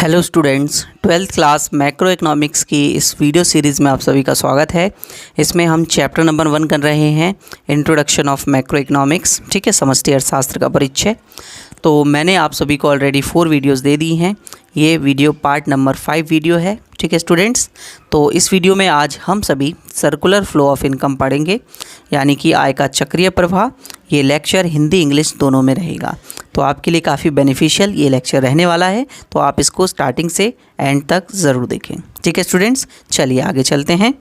Hello students, 12th class macro economics की इस video series में आप सभी का स्वागत है। इसमें हम चैप्टर नंबर 1 कर रहे हैं, इंट्रोडक्शन ऑफ मैक्रो इकोनॉमिक्स। ठीक है, समष्टि अर्थशास्त्र का परिचय। तो मैंने आप सभी को ऑलरेडी 4 वीडियोस दे दी हैं। ये वीडियो पार्ट नंबर 5 वीडियो है। ठीक है स्टूडेंट्स, तो इस वीडियो में आज हम सभी सर्कुलर फ्लो ऑफ इनकम पढ़ेंगे, यानी कि आय का चक्रीय प्रवाह। ये लेक्चर हिंदी इंग्लिश दोनों में रहेगा, तो आपके लिए काफ़ी बेनिफिशियल ये लेक्चर रहने वाला है। तो आप इसको स्टार्टिंग से एंड तक ज़रूर देखें। ठीक है स्टूडेंट्स, चलिए आगे चलते हैं।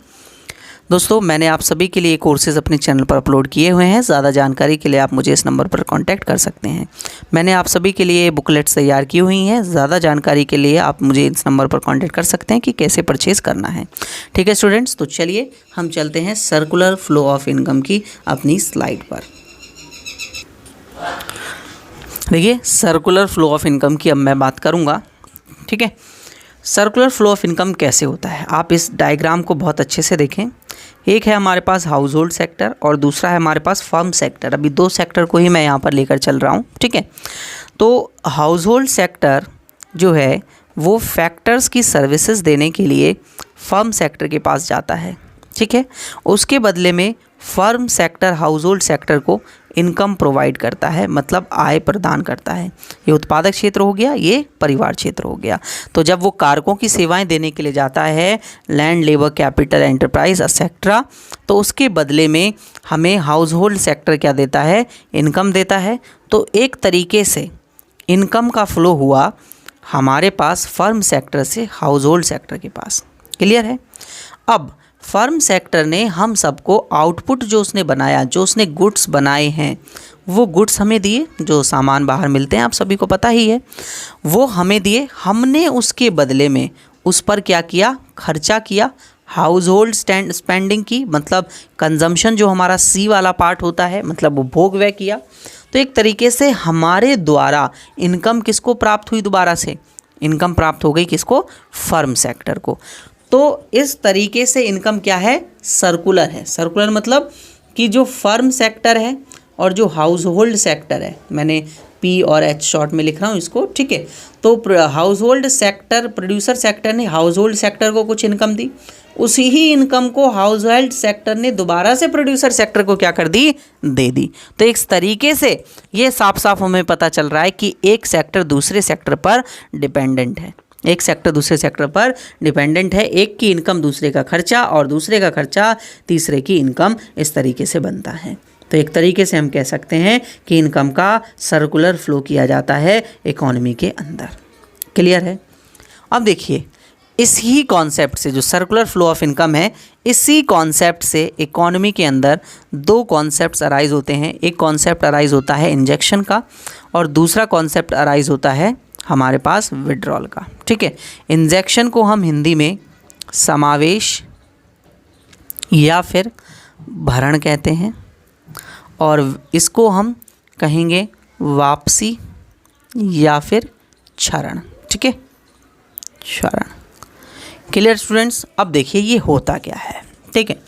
दोस्तों, मैंने आप सभी के लिए कोर्सेज़ अपने चैनल पर अपलोड किए हुए हैं। ज़्यादा जानकारी के लिए आप मुझे इस नंबर पर कांटेक्ट कर सकते हैं। मैंने आप सभी के लिए बुकलेट्स तैयार की हुई हैं। ज़्यादा जानकारी के लिए आप मुझे इस नंबर पर कांटेक्ट कर सकते हैं कि कैसे परचेज़ करना है। ठीक है स्टूडेंट्स, तो चलिए हम चलते हैं सर्कुलर फ्लो ऑफ इनकम की अपनी स्लाइड पर। देखिए, सर्कुलर फ्लो ऑफ इनकम की अब मैं बात करूँगा। ठीक है, सर्कुलर फ्लो ऑफ इनकम कैसे होता है, आप इस डायग्राम को बहुत अच्छे से देखें। एक है हमारे पास हाउस होल्ड सेक्टर और दूसरा है हमारे पास फर्म सेक्टर। अभी 2 सेक्टर को ही मैं यहाँ पर लेकर चल रहा हूँ। ठीक है, तो हाउस होल्ड सेक्टर जो है वो फैक्टर्स की सर्विसेज देने के लिए फर्म सेक्टर के पास जाता है। ठीक है, उसके बदले में firm sector house hold sector को इनकम प्रोवाइड करता है, मतलब आय प्रदान करता है। ये उत्पादक क्षेत्र हो गया, ये परिवार क्षेत्र हो गया। तो जब वो कारकों की सेवाएं देने के लिए जाता है, land, labour, capital, enterprise etcetera, तो उसके बदले में हमें हाउस होल्ड सेक्टर क्या देता है, इनकम देता है। तो एक तरीके से इनकम का फ्लो हुआ हमारे पास फर्म सेक्टर से हाउस होल्ड सेक्टर के पास। क्लियर है? अब फर्म सेक्टर ने हम सबको आउटपुट जो उसने बनाया, जो उसने गुड्स बनाए हैं, वो गुड्स हमें दिए। जो सामान बाहर मिलते हैं आप सभी को पता ही है, वो हमें दिए। हमने उसके बदले में उस पर क्या किया, खर्चा किया, हाउस होल्ड स्पेंडिंग की, मतलब कंजम्पशन जो हमारा सी वाला पार्ट होता है, मतलब वो भोग व्यय किया। तो एक तरीके से हमारे द्वारा इनकम किसको प्राप्त हुई, दोबारा से इनकम प्राप्त हो गई किसको, फर्म सेक्टर को। तो इस तरीके से इनकम क्या है, सर्कुलर है। सर्कुलर मतलब कि जो फर्म सेक्टर है और जो हाउस होल्ड सेक्टर है, मैंने पी और एच शॉर्ट में लिख रहा हूँ इसको। ठीक है, तो house hold sector, producer sector ने हाउस होल्ड सेक्टर को कुछ इनकम दी, उसी ही इनकम को हाउस होल्ड सेक्टर ने दोबारा से प्रोड्यूसर सेक्टर को क्या कर दी, दे दी। तो एक तरीके से ये साफ साफ हमें पता चल रहा है कि एक सेक्टर दूसरे सेक्टर पर डिपेंडेंट है। एक सेक्टर दूसरे सेक्टर पर डिपेंडेंट है। एक की इनकम दूसरे का खर्चा और दूसरे का खर्चा तीसरे की इनकम, इस तरीके से बनता है। तो एक तरीके से हम कह सकते हैं कि इनकम का सर्कुलर फ्लो किया जाता है इकोनॉमी के अंदर। क्लियर है? अब देखिए, इसी कॉन्सेप्ट से जो सर्कुलर फ्लो ऑफ इनकम है, इसी कॉन्सेप्ट से इकोनॉमी के अंदर 2 कॉन्सेप्ट्स अराइज होते हैं। एक कॉन्सेप्ट अराइज होता है इंजेक्शन का और दूसरा कॉन्सेप्ट अराइज होता है हमारे पास विड्रॉल का। ठीक है, इंजेक्शन को हम हिंदी में समावेश या फिर भरण कहते हैं और इसको हम कहेंगे वापसी या फिर क्षरण। ठीक है, क्षरण। Clear students? अब देखिए ये होता क्या है। ठीक है,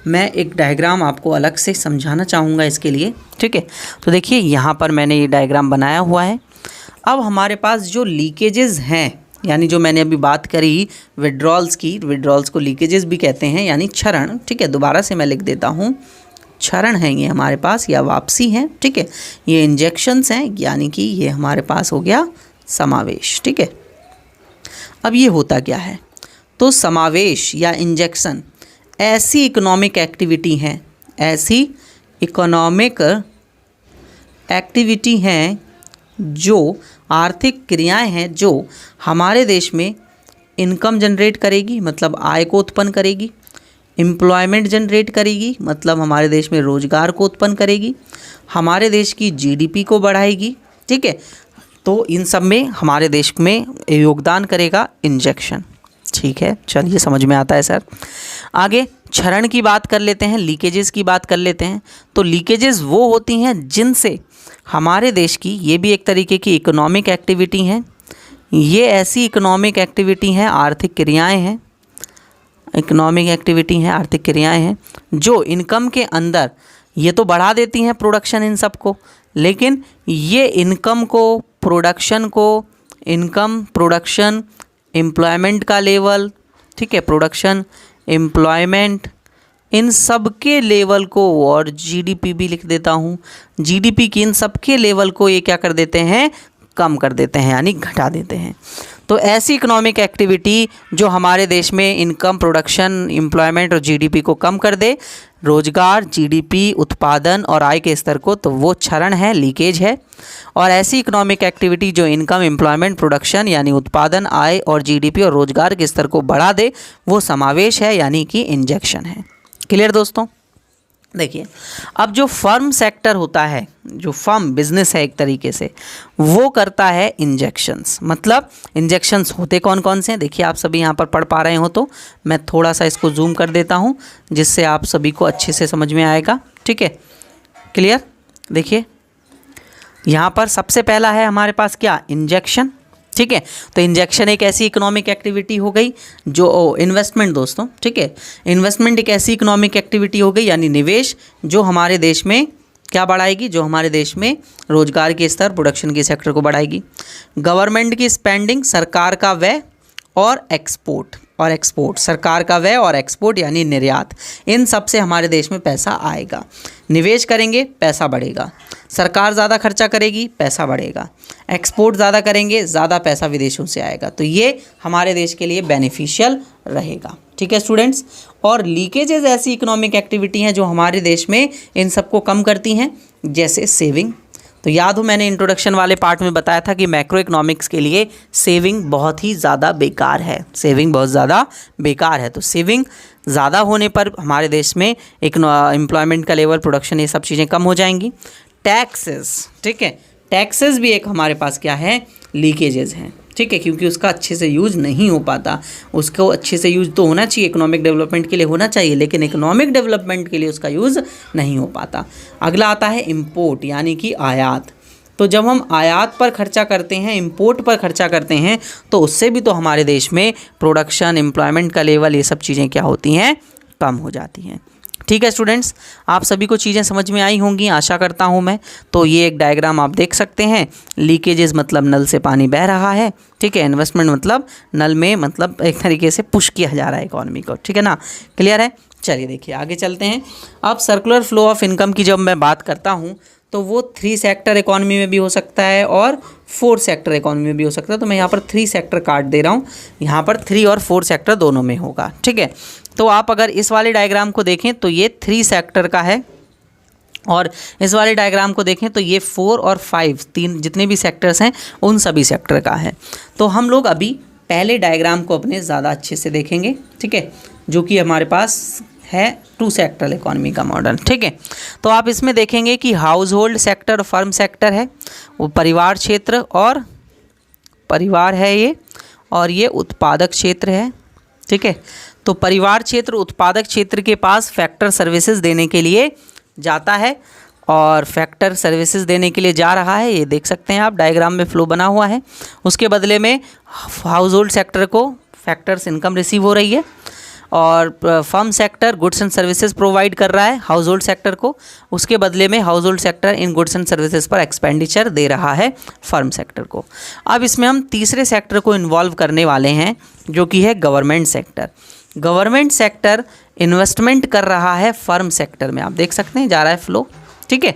मैं एक डायग्राम आपको अलग से समझाना चाहूँगा इसके लिए। ठीक है, तो देखिए यहाँ पर मैंने ये डायग्राम बनाया हुआ है। अब हमारे पास जो लीकेजेस हैं, यानी जो मैंने अभी बात करी विड्रॉल्स की, विड्रॉल्स को लीकेजेस भी कहते हैं, यानी क्षरण। ठीक है, दोबारा से मैं लिख देता हूँ, क्षरण है ये हमारे पास, या वापसी है। ठीक है, ये इंजेक्शंस हैं, यानी कि ये हमारे पास हो गया समावेश। ठीक है, अब ये होता क्या है, तो समावेश या इंजेक्शन ऐसी इकोनॉमिक एक्टिविटी हैं, ऐसी इकोनॉमिक एक्टिविटी हैं, जो आर्थिक क्रियाएं हैं, जो हमारे देश में इनकम जनरेट करेगी, मतलब आय को उत्पन्न करेगी, एम्प्लॉयमेंट जनरेट करेगी, मतलब हमारे देश में रोजगार को उत्पन्न करेगी, हमारे देश की जीडीपी को बढ़ाएगी। ठीक है, तो इन सब में हमारे देश में योगदान करेगा इंजेक्शन। ठीक है, चलिए समझ में आता है सर। आगे क्षरण की बात कर लेते हैं, लीकेजेस की बात कर लेते हैं। तो लीकेजेस वो होती हैं जिनसे हमारे देश की, ये भी एक तरीके की इकोनॉमिक एक्टिविटी हैं, ये ऐसी इकोनॉमिक एक्टिविटी हैं, आर्थिक क्रियाएं हैं, इकोनॉमिक एक्टिविटी हैं, आर्थिक क्रियाएं हैं, जो इनकम के अंदर ये तो बढ़ा देती हैं प्रोडक्शन इन सब को, लेकिन ये इनकम को, प्रोडक्शन को, इनकम, प्रोडक्शन, एम्प्लॉयमेंट का लेवल, ठीक है, प्रोडक्शन, एम्प्लॉयमेंट, इन सब के लेवल को, और जीडीपी भी लिख देता हूँ, जीडीपी की इन सब के लेवल को ये क्या कर देते हैं, कम कर देते हैं, यानी घटा देते हैं। तो ऐसी इकोनॉमिक एक्टिविटी जो हमारे देश में इनकम, प्रोडक्शन, एम्प्लॉयमेंट और जीडीपी को कम कर दे, रोजगार, जीडीपी, उत्पादन और आय के स्तर को, तो वो क्षरण है, लीकेज है। और ऐसी इकोनॉमिक एक्टिविटी जो इनकम, एम्प्लॉयमेंट, प्रोडक्शन यानी उत्पादन, आय और जीडीपी और रोजगार के स्तर को बढ़ा दे, वो समावेश है, यानी कि इंजेक्शन है। क्लियर दोस्तों? देखिए, अब जो फर्म सेक्टर होता है, जो फर्म बिजनेस है एक तरीके से, वो करता है इंजेक्शंस। मतलब इंजेक्शंस होते कौन कौन से हैं, देखिए आप सभी यहाँ पर पढ़ पा रहे हो तो मैं थोड़ा सा इसको जूम कर देता हूँ जिससे आप सभी को अच्छे से समझ में आएगा। ठीक है, क्लियर? देखिए यहाँ पर सबसे पहला है हमारे पास क्या, इंजेक्शन। ठीक है, तो इंजेक्शन एक ऐसी इकोनॉमिक एक्टिविटी हो गई जो इन्वेस्टमेंट दोस्तों, ठीक है, इन्वेस्टमेंट एक ऐसी इकोनॉमिक एक्टिविटी हो गई यानी निवेश, जो हमारे देश में क्या बढ़ाएगी, जो हमारे देश में रोजगार के स्तर, प्रोडक्शन के सेक्टर को बढ़ाएगी। गवर्नमेंट की स्पेंडिंग, सरकार का व्यय और एक्सपोर्ट, सरकार का व्यय और एक्सपोर्ट यानी निर्यात, इन सब से हमारे देश में पैसा आएगा। निवेश करेंगे, पैसा बढ़ेगा, सरकार ज़्यादा खर्चा करेगी, पैसा बढ़ेगा, एक्सपोर्ट ज़्यादा करेंगे, ज़्यादा पैसा विदेशों से आएगा, तो ये हमारे देश के लिए बेनिफिशियल रहेगा। ठीक है स्टूडेंट्स, और लीकेजेस ऐसी इकोनॉमिक एक्टिविटी हैं जो हमारे देश में इन सबको कम करती हैं, जैसे सेविंग। तो याद हो मैंने इंट्रोडक्शन वाले पार्ट में बताया था कि मैक्रो इकोनॉमिक्स के लिए सेविंग बहुत ही ज़्यादा बेकार है, सेविंग बहुत ज़्यादा बेकार है। तो सेविंग ज़्यादा होने पर हमारे देश में एम्प्लॉयमेंट का लेवल, प्रोडक्शन, ये सब चीज़ें कम हो जाएंगी। टैक्सेस, ठीक है, टैक्सेस भी एक हमारे पास क्या है, लीकेजेस हैं। ठीक है, क्योंकि उसका अच्छे से यूज़ नहीं हो पाता, उसको अच्छे से यूज़ तो होना चाहिए, इकोनॉमिक डेवलपमेंट के लिए होना चाहिए, लेकिन इकोनॉमिक डेवलपमेंट के लिए उसका यूज़ नहीं हो पाता। अगला आता है इंपोर्ट यानी कि आयात। तो जब हम आयात पर खर्चा करते हैं, इंपोर्ट पर खर्चा करते हैं, तो उससे भी तो हमारे देश में प्रोडक्शन, एम्प्लॉयमेंट का लेवल, ये सब चीज़ें क्या होती हैं, कम हो जाती हैं। ठीक है स्टूडेंट्स, आप सभी को चीज़ें समझ में आई होंगी आशा करता हूँ मैं। तो ये एक डायग्राम आप देख सकते हैं, लीकेजेस मतलब नल से पानी बह रहा है, ठीक है, इन्वेस्टमेंट मतलब नल में, मतलब एक तरीके से पुश किया जा रहा है इकोनॉमी को। ठीक है ना, क्लियर है? चलिए देखिए आगे चलते हैं। अब सर्कुलर फ्लो ऑफ इनकम की जब मैं बात करता हूँ तो वो 3 सेक्टर इकोनॉमी में भी हो सकता है और 4 सेक्टर इकोनॉमी में भी हो सकता है। तो मैं यहाँ पर 3 सेक्टर काट दे रहा हूँ, यहाँ पर 3 और 4 सेक्टर दोनों में होगा। ठीक है, तो आप अगर इस वाले डायग्राम को देखें तो ये 3 सेक्टर का है, और इस वाले डायग्राम को देखें तो ये 4 और 5, 3 जितने भी सेक्टर्स हैं उन सभी सेक्टर का है। तो हम लोग अभी पहले डायग्राम को अपने ज़्यादा अच्छे से देखेंगे, ठीक है, जो कि हमारे पास है 2 सेक्टर इकोनॉमी का मॉडल। ठीक है, तो आप इसमें देखेंगे कि house hold sector, firm sector है, वो परिवार क्षेत्र और परिवार है ये, और ये उत्पादक क्षेत्र है। ठीक है, तो परिवार क्षेत्र उत्पादक क्षेत्र के पास फैक्टर सर्विसेज देने के लिए जाता है, और फैक्टर सर्विसेज देने के लिए जा रहा है, ये देख सकते हैं आप डायग्राम में फ्लो बना हुआ है। उसके बदले में हाउस होल्ड सेक्टर को फैक्टर्स इनकम रिसीव हो रही है, और firm sector goods and services provide कर रहा है हाउस होल्ड सेक्टर को, उसके बदले में house hold sector in goods and services पर एक्सपेंडिचर दे रहा है फर्म सेक्टर को। अब इसमें हम तीसरे सेक्टर को इन्वॉल्व करने वाले हैं, जो कि है government sector. Government sector investment कर रहा है फर्म सेक्टर में, आप देख सकते हैं जा रहा है फ्लो। ठीक है,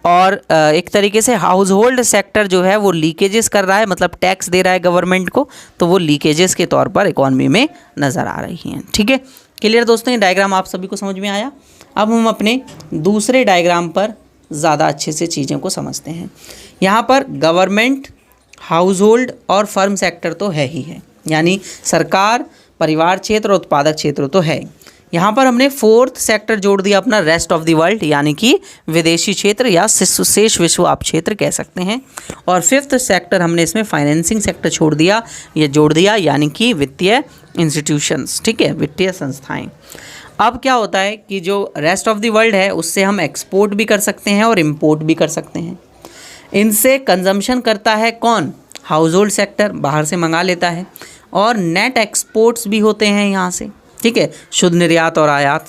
और एक तरीके से हाउस होल्ड सेक्टर जो है वो लीकेजेस कर रहा है, मतलब टैक्स दे रहा है गवर्नमेंट को, तो वो लीकेजेस के तौर पर इकॉनमी में नज़र आ रही हैं। ठीक है, क्लियर दोस्तों, ये डायग्राम आप सभी को समझ में आया। अब हम अपने दूसरे डायग्राम पर ज़्यादा अच्छे से चीज़ों को समझते हैं। यहाँ पर गवर्नमेंट, हाउस होल्ड और फर्म सेक्टर तो है ही है, यानी सरकार, परिवार क्षेत्र और उत्पादक क्षेत्र तो है। यहाँ पर हमने 4th सेक्टर जोड़ दिया अपना, रेस्ट ऑफ द वर्ल्ड, यानी कि विदेशी क्षेत्र या शेष विश्व आप क्षेत्र कह सकते हैं। और 5th सेक्टर हमने इसमें फाइनेंसिंग सेक्टर छोड़ दिया, ये जोड़ दिया, यानी कि वित्तीय इंस्टीट्यूशंस। ठीक है, वित्तीय संस्थाएं। अब क्या होता है कि जो रेस्ट ऑफ द वर्ल्ड है उससे हम एक्सपोर्ट भी कर सकते हैं और इम्पोर्ट भी कर सकते हैं। इनसे कंजम्पशन करता है कौन, हाउस होल्ड सेक्टर बाहर से मंगा लेता है, और नेट एक्सपोर्ट्स भी होते हैं यहाँ से। ठीक है, शुद्ध निर्यात और आयात।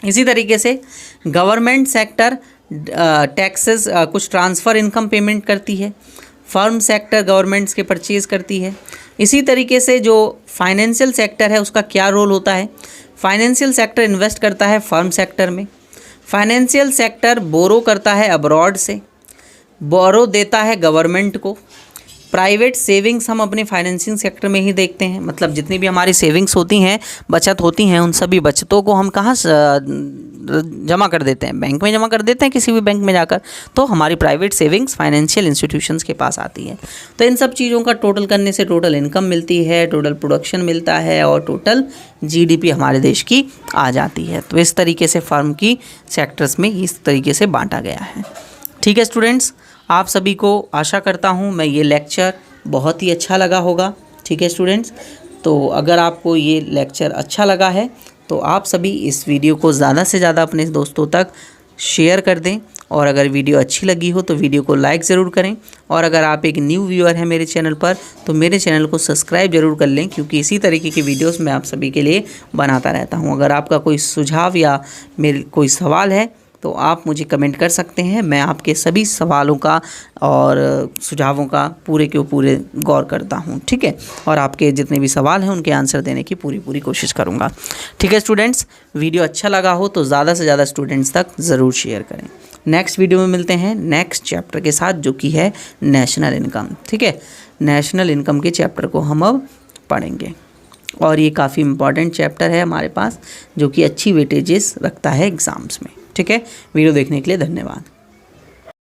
इसी तरीके से गवर्नमेंट सेक्टर टैक्सेस कुछ ट्रांसफ़र इनकम पेमेंट करती है, फर्म सेक्टर गवर्नमेंट्स के परचेज़ करती है। इसी तरीके से जो फाइनेंशियल सेक्टर है उसका क्या रोल होता है, फाइनेंशियल सेक्टर इन्वेस्ट करता है फर्म सेक्टर में, फाइनेंशियल सेक्टर बोरो करता है अब्रॉड से, बोरो देता है गवर्नमेंट को, प्राइवेट सेविंग्स हम अपने फाइनेंसिंग सेक्टर में ही देखते हैं, मतलब जितनी भी हमारी सेविंग्स होती हैं, बचत होती हैं, उन सभी बचतों को हम कहाँ जमा कर देते हैं, बैंक में जमा कर देते हैं किसी भी बैंक में जाकर, तो हमारी प्राइवेट सेविंग्स फाइनेंशियल इंस्टीट्यूशंस के पास आती है। तो इन सब चीज़ों का टोटल करने से टोटल इनकम मिलती है, टोटल प्रोडक्शन मिलता है और टोटल जीडीपी हमारे देश की आ जाती है। तो इस तरीके से फर्म की सेक्टर्स में इस तरीके से बांटा गया है। ठीक है स्टूडेंट्स, आप सभी को आशा करता हूँ मैं ये लेक्चर बहुत ही अच्छा लगा होगा। ठीक है स्टूडेंट्स, तो अगर आपको ये लेक्चर अच्छा लगा है तो आप सभी इस वीडियो को ज़्यादा से ज़्यादा अपने दोस्तों तक शेयर कर दें, और अगर वीडियो अच्छी लगी हो तो वीडियो को लाइक ज़रूर करें, और अगर आप एक न्यू व्यूअर हैं मेरे चैनल पर तो मेरे चैनल को सब्सक्राइब ज़रूर कर लें, क्योंकि इसी तरीके की वीडियोस मैं आप सभी के लिए बनाता रहता हूं। अगर आपका कोई सुझाव या मेरे कोई सवाल है तो आप मुझे कमेंट कर सकते हैं, मैं आपके सभी सवालों का और सुझावों का पूरे के पूरे गौर करता हूं। ठीक है, और आपके जितने भी सवाल हैं उनके आंसर देने की पूरी कोशिश करूंगा। ठीक है स्टूडेंट्स, वीडियो अच्छा लगा हो तो ज़्यादा से ज़्यादा स्टूडेंट्स तक ज़रूर शेयर करें। नेक्स्ट वीडियो में मिलते हैं नेक्स्ट चैप्टर के साथ, जो कि है नेशनल इनकम। ठीक है, नेशनल इनकम के चैप्टर को हम अब पढ़ेंगे, और ये काफ़ी इम्पॉर्टेंट चैप्टर है हमारे पास, जो कि अच्छी वेटेजेस रखता है एग्ज़ाम्स में। ठीक है, वीडियो देखने के लिए धन्यवाद।